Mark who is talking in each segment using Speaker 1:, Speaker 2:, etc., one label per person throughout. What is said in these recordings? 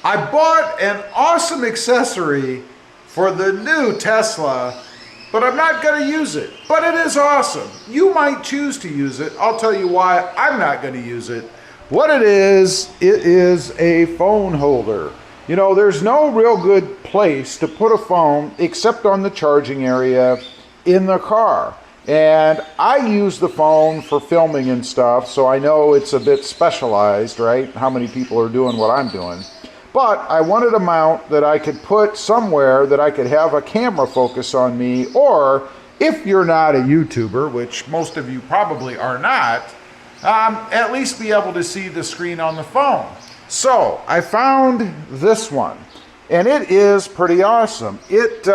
Speaker 1: I bought an awesome accessory for the new Tesla, but I'm not going to use it. But it is awesome. You might choose to use it. I'll tell you why I'm not going to use it. What it is a phone holder. You know, there's no real good place to put a phone except on the charging area in the car. And I use the phone for filming and stuff, so I know it's a bit specialized, right? How many people are doing what I'm doing. But I wanted a mount that I could put somewhere that I could have a camera focus on me, or if you're not a YouTuber, which most of you probably are not, at least be able to see the screen on the phone. So I found this one, and it is pretty awesome. It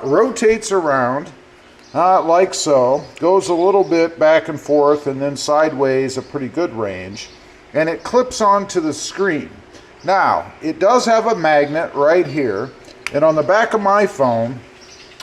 Speaker 1: rotates around like so, goes a little bit back and forth and then sideways a pretty good range, and it clips onto the screen. Now, it does have a magnet right here, and on the back of my phone,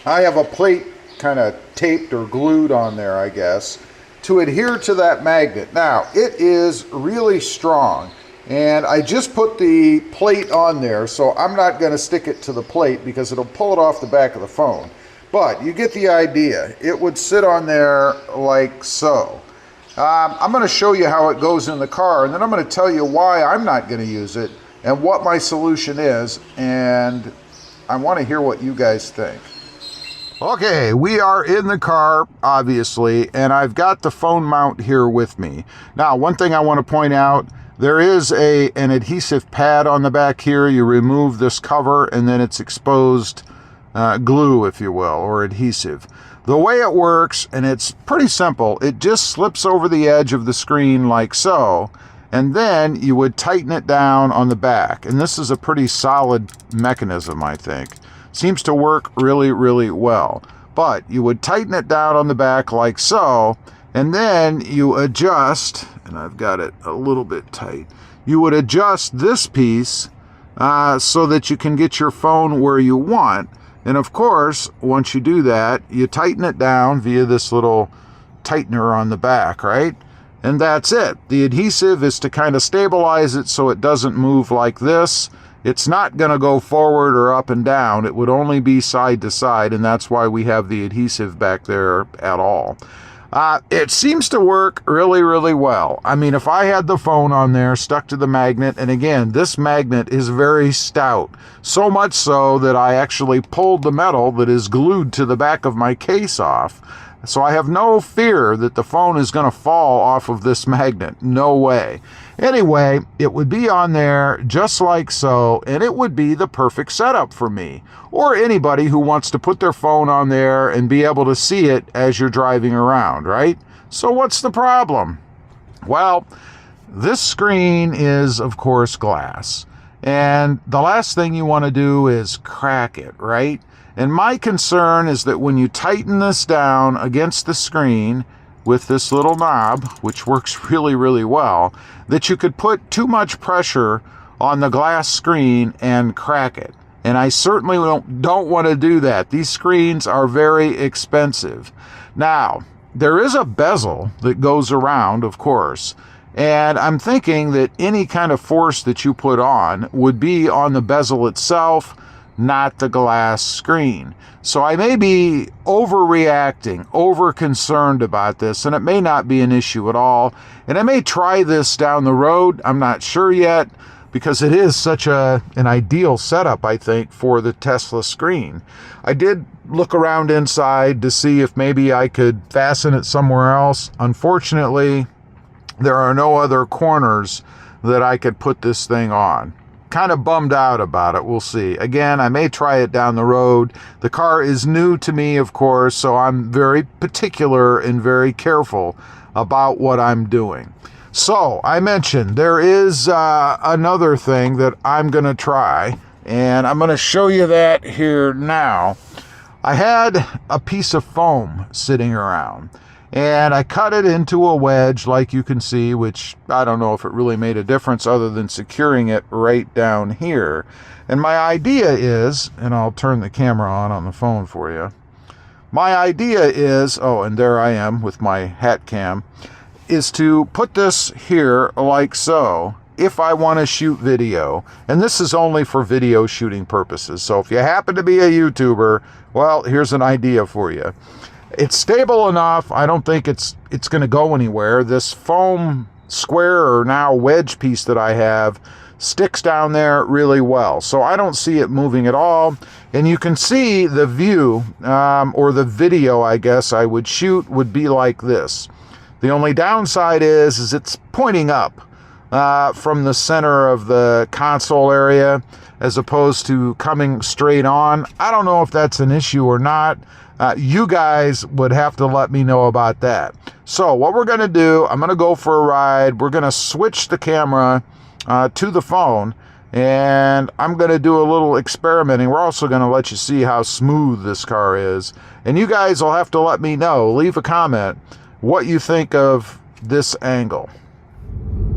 Speaker 1: I have a plate kind of taped or glued on there, I guess, to adhere to that magnet. Now, it is really strong, and I just put the plate on there, so I'm not going to stick it to the plate because it'll pull it off the back of the phone. But you get the idea. It would sit on there like so. I'm going to show you how it goes in the car, and then I'm going to tell you why I'm not going to use it and what my solution is, and I want to hear what you guys think. Okay, we are in the car, obviously, and I've got the phone mount here with me. Now, one thing I want to point out, there is an adhesive pad on the back here. You remove this cover, and then it's exposed glue, if you will, or adhesive. The way it works, and it's pretty simple, it just slips over the edge of the screen like so, and then you would tighten it down on the back. And this is a pretty solid mechanism, I think. Seems to work really, really well. But you would tighten it down on the back like so, and then you adjust, and I've got it a little bit tight, you would adjust this piece so that you can get your phone where you want. And of course, once you do that, you tighten it down via this little tightener on the back, right? And that's it. The adhesive is to kind of stabilize it so it doesn't move like this. It's not going to go forward or up and down. It would only be side to side, and that's why we have the adhesive back there at all. It seems to work really, really well. I mean, if I had the phone on there stuck to the magnet, and again, this magnet is very stout, so much so that I actually pulled the metal that is glued to the back of my case off. So I have no fear that the phone is going to fall off of this magnet. No way. Anyway, it would be on there just like so, and it would be the perfect setup for me, or anybody who wants to put their phone on there and be able to see it as you're driving around, right? So what's the problem? Well, this screen is, of course, glass, and the last thing you want to do is crack it, right? And my concern is that when you tighten this down against the screen with this little knob, which works really, really well, that you could put too much pressure on the glass screen and crack it. And I certainly don't want to do that. These screens are very expensive. Now, there is a bezel that goes around, of course, and I'm thinking that any kind of force that you put on would be on the bezel itself, not the glass screen. So I may be overreacting, over-concerned about this, and it may not be an issue at all. And I may try this down the road. I'm not sure yet, because it is such an ideal setup, I think, for the Tesla screen. I did look around inside to see if maybe I could fasten it somewhere else. Unfortunately, there are no other corners that I could put this thing on. Kind of bummed out about it. We'll see. Again, I may try it down the road. The car is new to me, of course, so I'm very particular and very careful about what I'm doing. So I mentioned there is another thing that I'm going to try, and I'm going to show you that here now. I had a piece of foam sitting around, and I cut it into a wedge, like you can see, which I don't know if it really made a difference other than securing it right down here. And my idea is, and I'll turn the camera on the phone for you. My idea is, oh, and there I am with my hat cam, is to put this here like so, if I want to shoot video. And this is only for video shooting purposes. So if you happen to be a YouTuber, well, here's an idea for you. It's stable enough. I don't think it's going to go anywhere. This foam square or now wedge piece that I have sticks down there really well. So I don't see it moving at all. And you can see the view, or the video, I guess I would shoot would be like this. The only downside is it's pointing up from the center of the console area as opposed to coming straight on. I don't know if that's an issue or not. You guys would have to let me know about that. So what we're going to do, I'm going to go for a ride. We're going to switch the camera to the phone, and I'm going to do a little experimenting. We're also going to let you see how smooth this car is. And you guys will have to let me know. Leave a comment what you think of this angle.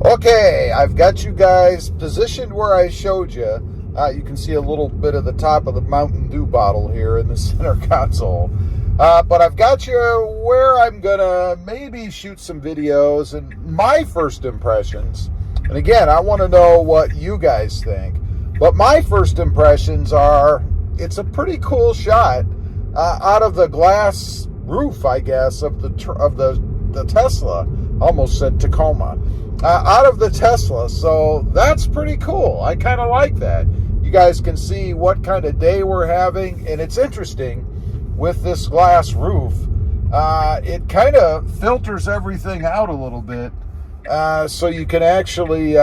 Speaker 1: Okay, I've got you guys positioned where I showed you. You can see a little bit of the top of the Mountain Dew bottle here in the center console. But I've got you where I'm going to maybe shoot some videos and my first impressions. And again, I want to know what you guys think. But my first impressions are, it's a pretty cool shot out of the glass roof, I guess, of the Tesla. Almost said Tacoma. Out of the Tesla. So that's pretty cool. I kind of like that. You guys can see what kind of day we're having. And it's interesting with this glass roof. It kind of filters everything out a little bit. So you can actually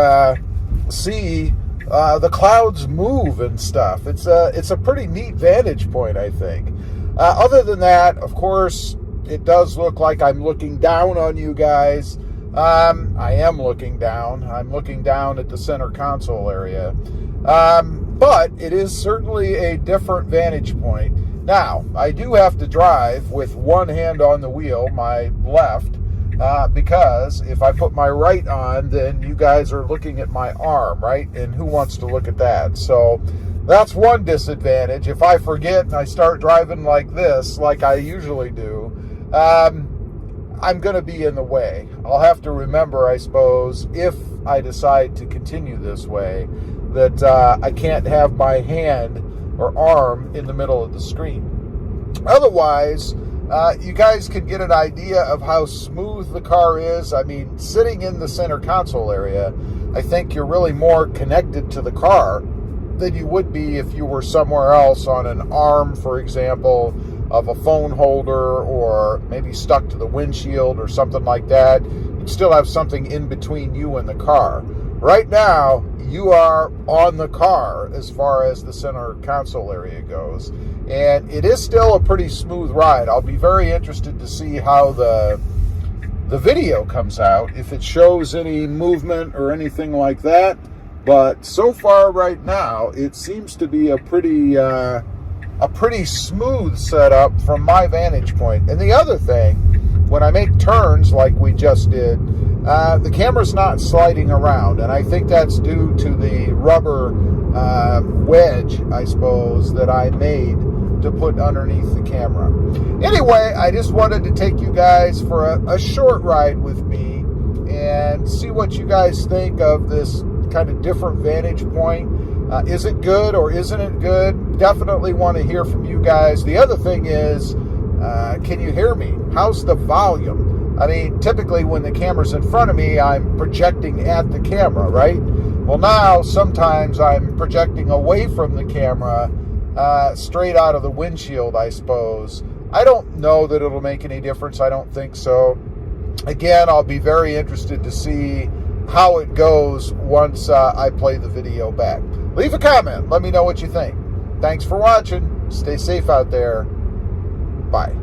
Speaker 1: see the clouds move and stuff. It's a pretty neat vantage point, I think. Other than that, of course, it does look like I'm looking down on you guys. I am looking down. I'm looking down at the center console area. But it is certainly a different vantage point. Now, I do have to drive with one hand on the wheel, my left, because if I put my right on, then you guys are looking at my arm, right? And who wants to look at that? So that's one disadvantage. If I forget and I start driving like this, like I usually do, I'm going to be in the way. I'll have to remember, I suppose, if I decide to continue this way, that I can't have my hand or arm in the middle of the screen. Otherwise, you guys can get an idea of how smooth the car is. I mean, sitting in the center console area, I think you're really more connected to the car than you would be if you were somewhere else on an arm, for example, of a phone holder, or maybe stuck to the windshield or something like that. You'd still have something in between you and the car. Right now, you are on the car as far as the center console area goes. And it is still a pretty smooth ride. I'll be very interested to see how the video comes out, if it shows any movement or anything like that. But so far right now, it seems to be a pretty smooth setup from my vantage point. And the other thing, when I make turns like we just did, the camera's not sliding around, and I think that's due to the rubber wedge, I suppose, that I made to put underneath the camera. Anyway, I just wanted to take you guys for a short ride with me and see what you guys think of this kind of different vantage point. Is it good or isn't it good? Definitely want to hear from you guys. The other thing is, can you hear me? How's the volume? I mean, typically when the camera's in front of me, I'm projecting at the camera, right? Well, now sometimes I'm projecting away from the camera, straight out of the windshield, I suppose. I don't know that it'll make any difference. I don't think so. Again, I'll be very interested to see how it goes once I play the video back. Leave a comment. Let me know what you think. Thanks for watching. Stay safe out there. Bye.